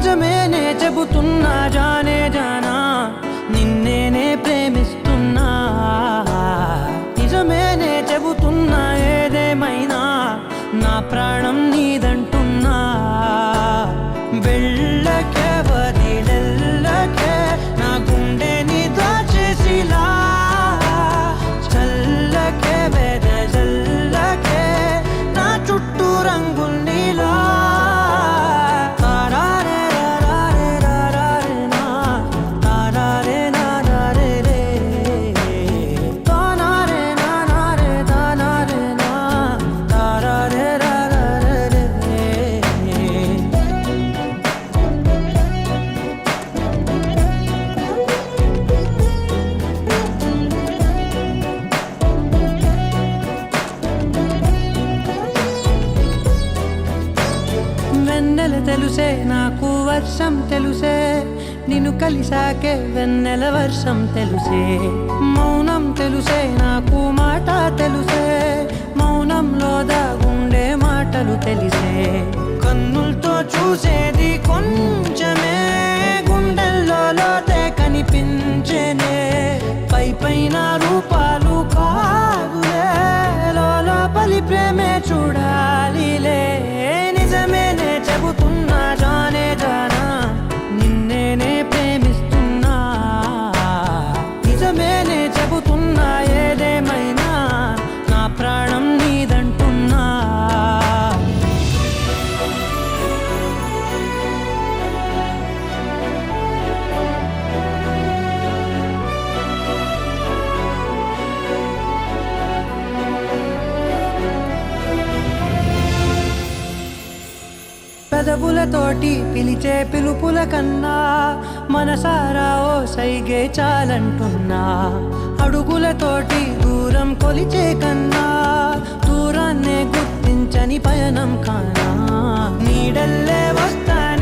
నిజమేనే చెబుతున్నా జానే జానా నిన్నేనే ప్రేమిస్తున్నా నిజమేనే చెబుతున్నా ఏదేమైనా నా ప్రాణం నీదంటున్నా వెళ్ళకే వదిలెళ్ళకే నా గుండెని దాచేసిలా చల్లకే వెదజల్లకే నా చుట్టూ రంగుల్నిలా వెన్నెల తెలుసే నాకు వర్షం తెలుసే నిన్ను కలిసాకే వెన్నెల వర్షం తెలుసే మౌనం తెలుసే నాకు మాట తెలుసే మౌనంలో దాగుండే మాటలు తెలిసే కన్నులతో చూసేది కొంచెమే గుండెల్లో లోతే కనిపించేనే పై పైన రూపాలు కాదులే లోపలి ప్రేమే చూడాలిలే నిజమేనే చెబుతున్నా జానే జానా నిన్నేనే ప్రేమిస్తున్నా నిజమేనే చెబుతున్నా ఏదేమైనా నా ప్రాణం నీదంటున్నా పెదవులతోటి పిలిచే పిలుపుల కన్నా మనసారా ఓ సైగే చాలంటున్నా అడుగులతోటి దూరం కొలిచే కన్నా దూరాన్నే గుర్తించని పయనం కానా నీడల్లే వస్తానే